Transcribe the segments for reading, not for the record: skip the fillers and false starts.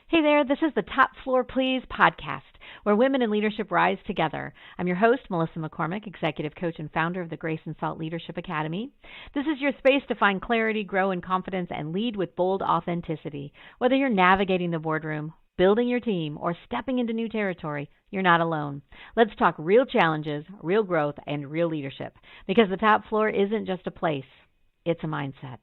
Hey there, this is the Top Floor Please podcast, where women in leadership rise together. I'm your host, Melissa McCormick, executive coach and founder of the Grace and Salt Leadership Academy. This is your space to find clarity, grow in confidence, and lead with bold authenticity. Whether you're navigating the boardroom, building your team, or stepping into new territory, you're not alone. Let's talk real challenges, real growth, and real leadership, because the top floor isn't just a place, it's a mindset.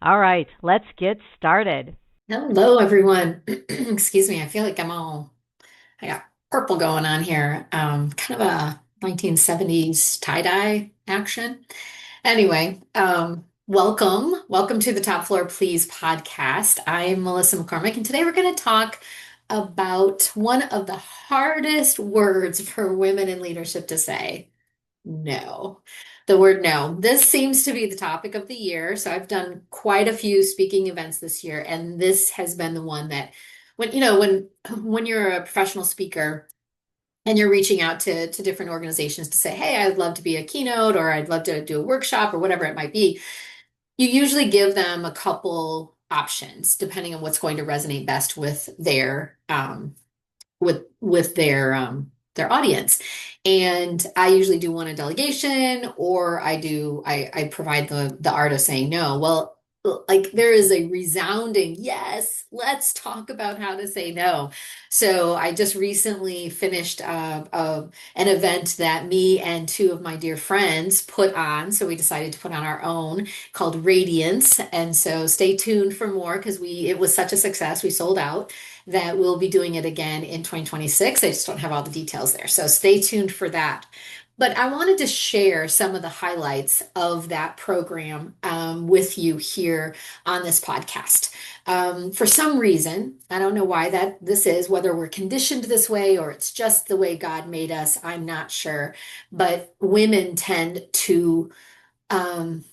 All right, let's get started. Hello, everyone. Excuse me. I feel like I got purple going on here. Kind of a 1970s tie-dye action. Anyway, welcome to the Top Floor Please podcast. I'm Melissa McCormick, and today we're going to talk about one of the hardest words for women in leadership to say. No. The word no. This seems to be the topic of the year. So I've done quite a few speaking events this year, and this has been the one that when you're a professional speaker and you're reaching out to different organizations to say, "Hey, I'd love to be a keynote or I'd love to do a workshop or whatever it might be," you usually give them a couple options depending on what's going to resonate best with their audience. And I usually do one a delegation, or I provide the art of saying no. Well, like there is a resounding yes, let's talk about how to say no. So I just recently finished an event that me and two of my dear friends put on. So we decided to put on our own, called Radiance. And so stay tuned for more, because it was such a success. We sold out, that we'll be doing it again in 2026. I just don't have all the details there. So stay tuned for that. But I wanted to share some of the highlights of that program with you here on this podcast. For some reason, I don't know why that this is, whether we're conditioned this way or it's just the way God made us, I'm not sure. But women tend um,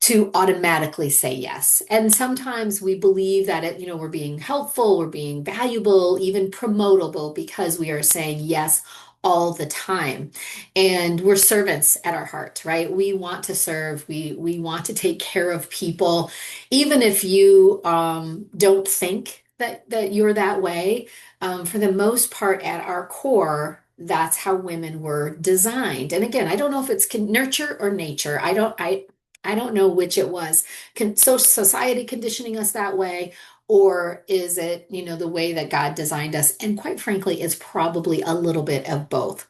to automatically say yes. And sometimes we believe that we're being helpful, we're being valuable, even promotable, because we are saying yes all the time. And we're servants at our heart, right? We want to serve, we want to take care of people, even if you don't think that you're that way. For the most part, at our core, that's how women were designed. And again, I don't know if it's nurture or nature. I don't know which it was. Society conditioning us that way, or is it, the way that God designed us? And quite frankly, it's probably a little bit of both.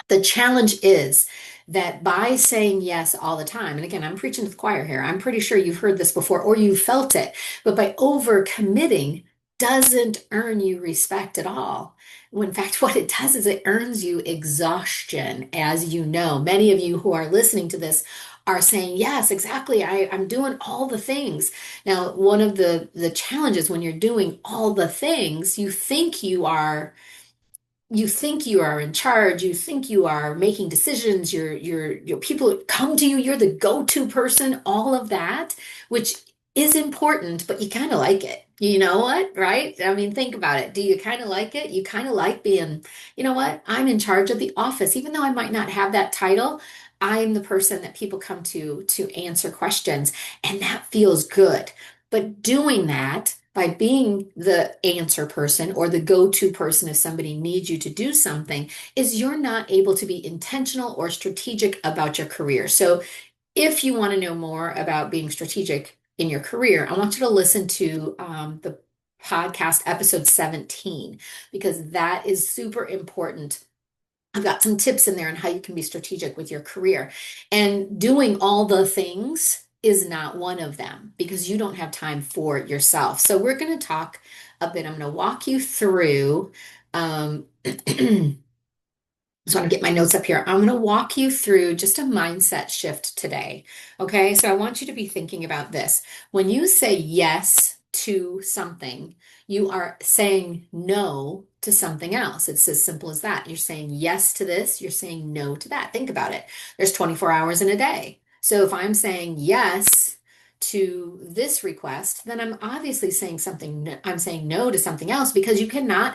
The challenge is that by saying yes all the time, and again, I'm preaching to the choir here. I'm pretty sure you've heard this before or you felt it, but by overcommitting doesn't earn you respect at all. When in fact, what it does is it earns you exhaustion, as you know. Many of you who are listening to this are saying, yes, exactly. I'm doing all the things. Now, one of the challenges when you're doing all the things, you think you are in charge, you think you are making decisions, you're people come to you, you're the go-to person, all of that, which is important, but you kind of like it. You know what, right? I mean, think about it. Do you kind of like it? You kind of like being, you know what? I'm in charge of the office, even though I might not have that title. I'm the person that people come to answer questions, and that feels good. But doing that by being the answer person or the go-to person if somebody needs you to do something, is you're not able to be intentional or strategic about your career. So if you want to know more about being strategic in your career, I want you to listen to the podcast episode 17, because that is super important. I've got some tips in there on how you can be strategic with your career. And doing all the things is not one of them, because you don't have time for yourself. So we're going to talk a bit. I'm going to walk you through. Just want to get my notes up here. I'm going to walk you through just a mindset shift today. Okay. So I want you to be thinking about this. When you say yes to something, you are saying no to something else. It's as simple as that. You're saying yes to this, you're saying no to that. Think about it. There's 24 hours in a day. So if I'm saying yes to this request, then I'm obviously saying something, I'm saying no to something else, because you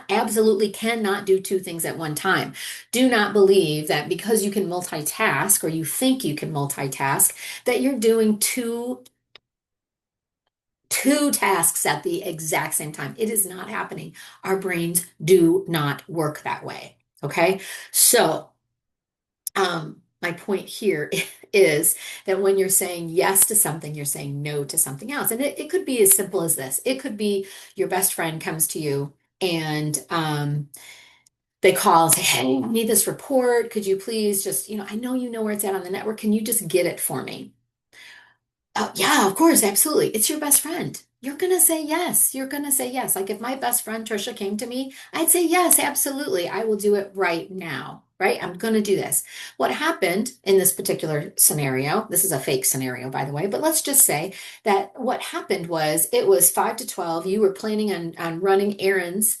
absolutely cannot do two things at one time. Do not believe that because you can multitask, or you think you can multitask, that you're doing two tasks at the exact same time. It is not happening. Our brains do not work that way. Okay. So, my point here is that when you're saying yes to something, you're saying no to something else. And it could be as simple as this. It could be your best friend comes to you and they call and say, hey, I need this report. Could you please just, I know you know where it's at on the network. Can you just get it for me? Oh, yeah, of course, absolutely. It's your best friend. You're going to say yes. You're going to say yes. Like if my best friend Trisha came to me, I'd say yes, absolutely. I will do it right now, right? I'm going to do this. What happened in this particular scenario, this is a fake scenario, by the way, but let's just say that what happened was it was 5 to 12. You were planning on running errands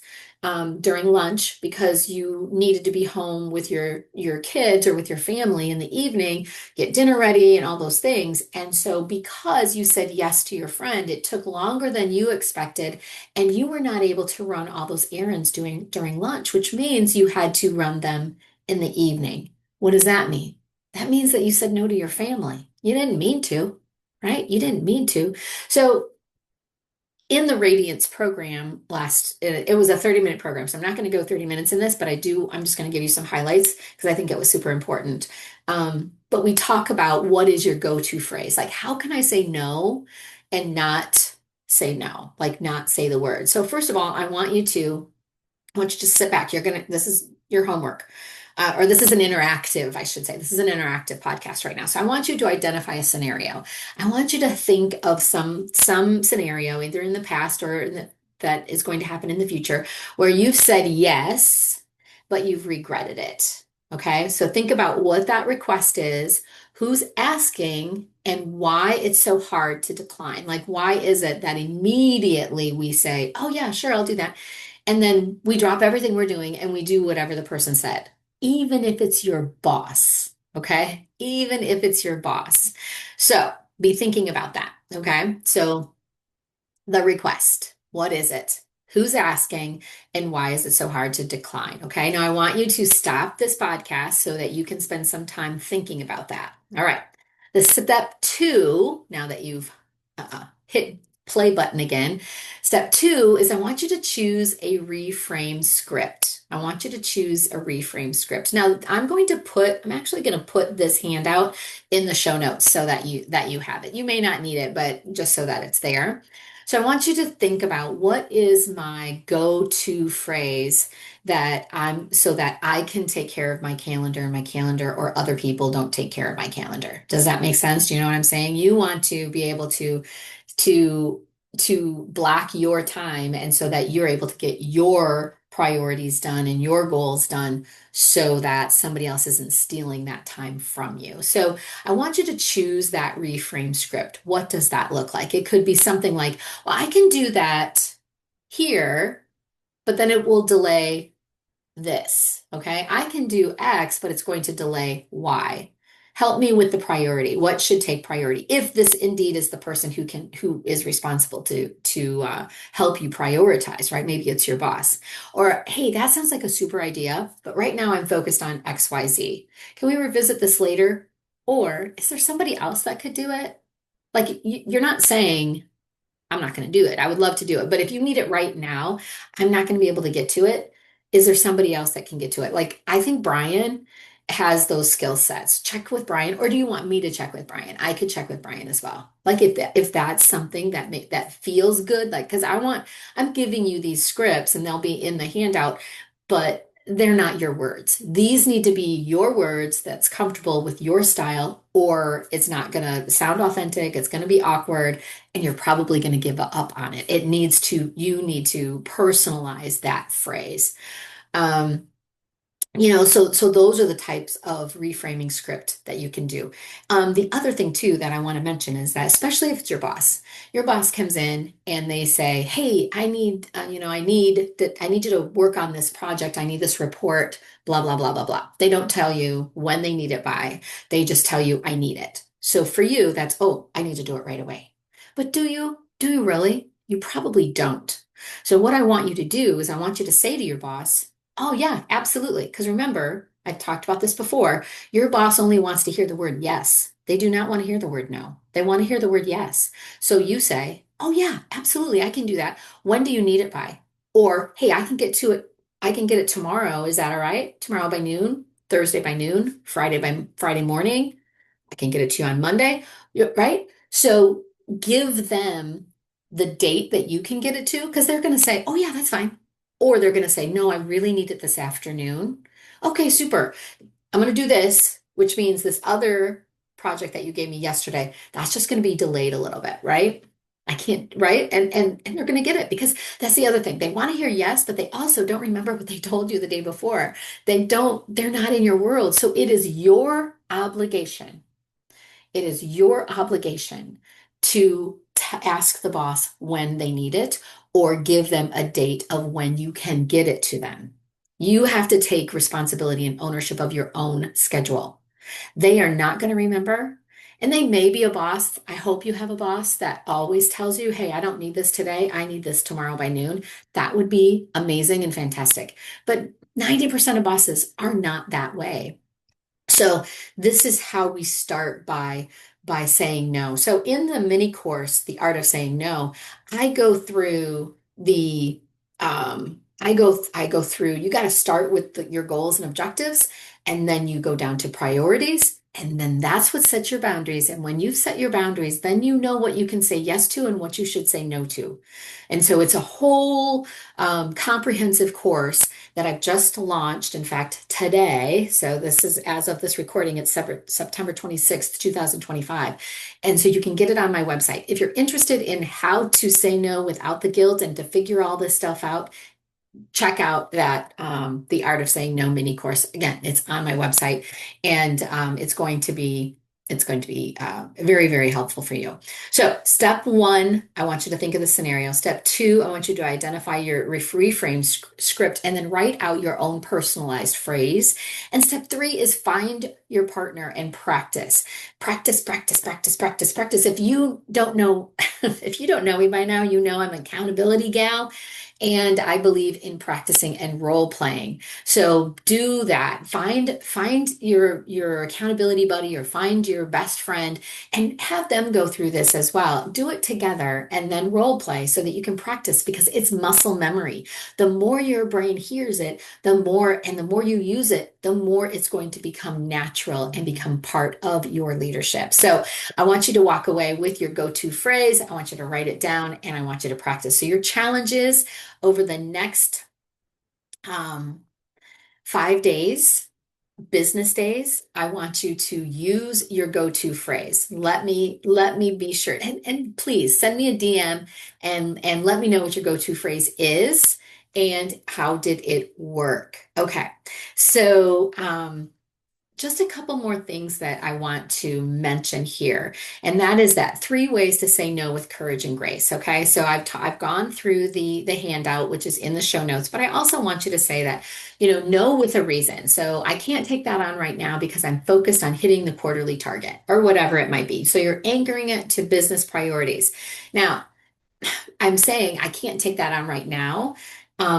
during lunch because you needed to be home with your kids or with your family in the evening, get dinner ready and all those things. And so because you said yes to your friend, it took longer than you expected, and you were not able to run all those errands during lunch, which means you had to run them in the evening. What does that mean? That means that you said no to your family. You didn't mean to, right? You didn't mean to. So in the Radiance program it was a 30-minute program. So I'm not going to go 30 minutes in this, but I'm just going to give you some highlights because I think it was super important. But we talk about what is your go-to phrase? Like, how can I say no and not say no? Like, not say the word. So first of all, I want you to sit back. This is your homework. Or this is an interactive, I should say. This is an interactive podcast right now. So I want you to identify a scenario. I want you to think of some scenario, either in the past or that is going to happen in the future, where you've said yes, but you've regretted it. Okay. So think about what that request is, who's asking, and why it's so hard to decline. Like, why is it that immediately we say, oh, yeah, sure, I'll do that. And then we drop everything we're doing and we do whatever the person said, even if it's your boss. Okay. Even if it's your boss. So be thinking about that. Okay. So the request, what is it? Who's asking, and why is it so hard to decline? Okay. Now I want you to stop this podcast so that you can spend some time thinking about that. All right. The step two, now that you've hit play button again, step two is I want you to choose a reframe script. I want you to choose a reframe script. Now I'm actually going to put this handout in the show notes so that you have it. You may not need it, but just so that it's there. So I want you to think about what is my go-to phrase so that I can take care of my calendar, or other people don't take care of my calendar. Does that make sense? Do you know what I'm saying? You want to be able to block your time, and so that you're able to get your priorities done and your goals done so that somebody else isn't stealing that time from you. So I want you to choose that reframe script. What does that look like? It could be something like, well, I can do that here, but then it will delay this. Okay. I can do X, but it's going to delay Y. Help me with the priority. What should take priority? If this indeed is the person who is responsible to help you prioritize, right? Maybe it's your boss. Or, hey, that sounds like a super idea, but right now I'm focused on XYZ. Can we revisit this later? Or is there somebody else that could do it? Like, you're not saying, I'm not going to do it. I would love to do it. But if you need it right now, I'm not going to be able to get to it. Is there somebody else that can get to it? Like, I think Brian has those skill sets. Check with Brian, or do you want me to check with Brian? I could check with Brian as well. Like if that's something that feels good, like, because I'm giving you these scripts and they'll be in the handout, but they're not your words. These need to be your words that's comfortable with your style, or it's not going to sound authentic. It's going to be awkward, and you're probably going to give up on it. You need to personalize that phrase. Um, so those are the types of reframing script that you can do. The other thing too that I want to mention is that, especially if it's your boss comes in and they say, "Hey, I need you to work on this project. I need this report, blah, blah, blah, blah, blah." They don't tell you when they need it by. They just tell you, "I need it." So for you, that's, "Oh, I need to do it right away." But do you? Do you really? You probably don't. So what I want you to do is I want you to say to your boss, "Oh, yeah, absolutely." Because remember, I've talked about this before. Your boss only wants to hear the word yes. They do not want to hear the word no. They want to hear the word yes. So you say, Oh yeah, absolutely. I can do that. When do you need it by? Or, hey, I can get to it. I can get it tomorrow. Is that all right? Tomorrow by noon, Thursday by noon, Friday by Friday morning. I can get it to you on Monday, right? So give them the date that you can get it to because they're going to say, oh, yeah, that's fine. Or they're going to say, no, I really need it this afternoon. Okay, super. I'm going to do this, which means this other project that you gave me yesterday, that's just going to be delayed a little bit, right? I can't, right? And they're going to get it because that's the other thing. They want to hear yes, but they also don't remember what they told you the day before. They're not in your world. So it is your obligation, it is your obligation to ask the boss when they need it or give them a date of when you can get it to them. You have to take responsibility and ownership of your own schedule. They are not going to remember. And they may be a boss. I hope you have a boss that always tells you, hey, I don't need this today. I need this tomorrow by noon. That would be amazing and fantastic. But 90% of bosses are not that way. So this is how we start by saying no. So in the mini course, The Art of Saying No, I go through the I go through you got to start with your goals and objectives and then you go down to priorities and then that's what sets your boundaries and when you've set your boundaries, then you know what you can say yes to and what you should say no to. And so it's a whole comprehensive course that I've just launched, in fact, today. So this is as of this recording, it's September 26th, 2025. And so you can get it on my website. If you're interested in how to say no without the guilt and to figure all this stuff out, check out that The Art of Saying No mini course. Again, it's on my website and it's going to be very, very helpful for you. So step one, I want you to think of the scenario. Step two, I want you to identify your reframe script and then write out your own personalized phrase. And step three is find your partner and practice. Practice, practice, practice, practice, practice. If you don't know, if you don't know me by now, you know I'm an accountability gal. And I believe in practicing and role playing. So do that. Find your accountability buddy or find your best friend and have them go through this as well. Do it together and then role play so that you can practice because it's muscle memory. The more your brain hears it, the more you use it, the more it's going to become natural and become part of your leadership. So I want you to walk away with your go-to phrase. I want you to write it down and I want you to practice. So your challenge is over the next 5 days, business days, I want you to use your go-to phrase. Let me be sure. And please send me a DM and let me know what your go-to phrase is and how did it work. Okay. So just a couple more things that I want to mention here, and that is that 3 ways to say no with courage and grace. Okay, so I've gone through the handout, which is in the show notes, but I also want you to say that, no with a reason. So I can't take that on right now because I'm focused on hitting the quarterly target or whatever it might be. So you're anchoring it to business priorities. Now, I'm saying I can't take that on right now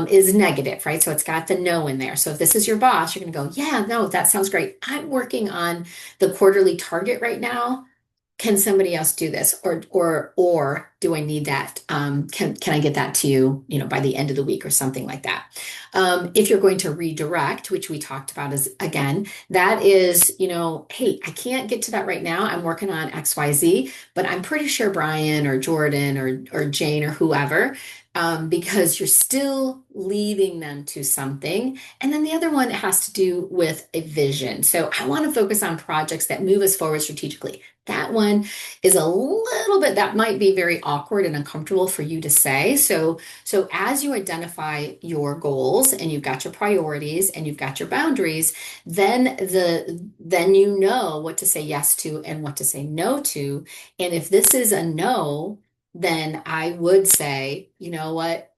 is negative, right? So it's got the no in there. So if this is your boss, you're going to go, yeah, no, that sounds great. I'm working on the quarterly target right now. Can somebody else do this? Or do I need that? Can I get that to you, by the end of the week or something like that? If you're going to redirect, which we talked about is again, that is, hey, I can't get to that right now. I'm working on XYZ, but I'm pretty sure Brian or Jordan or Jane or whoever, because you're still leading them to something. And then the other one has to do with a vision. So I want to focus on projects that move us forward strategically. That one is a little bit, that might be very awkward and uncomfortable for you to say. So as you identify your goals and you've got your priorities and you've got your boundaries, then you know what to say yes to and what to say no to. And if this is a no, then I would say, you know what,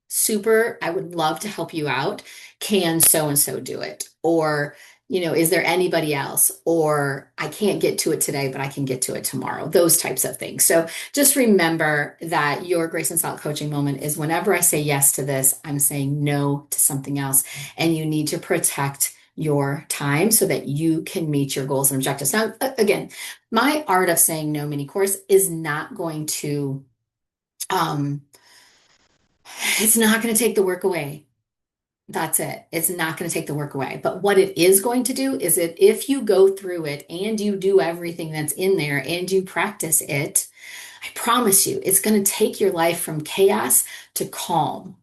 super, I would love to help you out. Can so and so do it? Or is there anybody else? Or I can't get to it today, but I can get to it tomorrow. Those types of things. So just remember that your Grace and Salt coaching moment is whenever I say yes to this, I'm saying no to something else. And you need to protect your time so that you can meet your goals and objectives. Now, again, my Art of Saying No mini course is not going to Um, it's not going to take the work away. That's it. It's not going to take the work away. But what it is going to do is that if you go through it and you do everything that's in there and you practice it, I promise you, it's going to take your life from chaos to calm,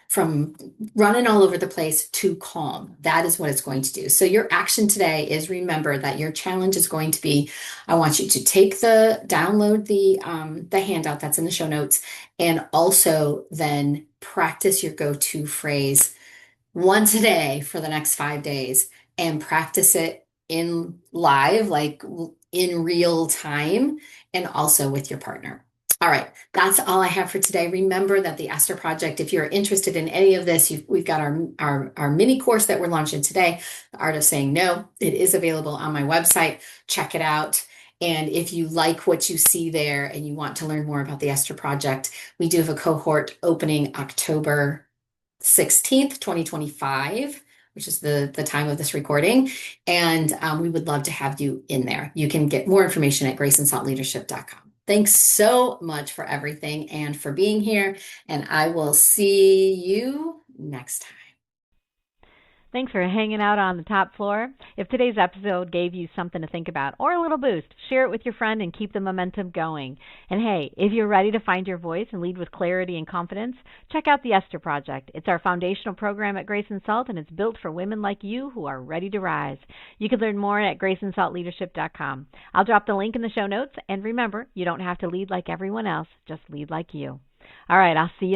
from running all over the place to calm. That is what it's going to do. So your action today is, remember that your challenge is going to be, I want you to download the handout that's in the show notes, and also then practice your go-to phrase once a day for the next 5 days, and practice it in live, like in real time, and also with your partner. All right, that's all I have for today. Remember that the Esther Project, if you're interested in any of this, we've got our mini course that we're launching today, The Art of Saying No. It is available on my website. Check it out. And if you like what you see there and you want to learn more about the Esther Project, we do have a cohort opening October 16th, 2025, which is the time of this recording. And we would love to have you in there. You can get more information at graceandsaltleadership.com. Thanks so much for everything and for being here. And I will see you next time. Thanks for hanging out on the top floor. If today's episode gave you something to think about or a little boost, share it with your friend and keep the momentum going. And hey, if you're ready to find your voice and lead with clarity and confidence, check out the Esther Project. It's our foundational program at Grace and Salt, and it's built for women like you who are ready to rise. You can learn more at graceandsaltleadership.com. I'll drop the link in the show notes. And remember, you don't have to lead like everyone else, just lead like you. All right, I'll see you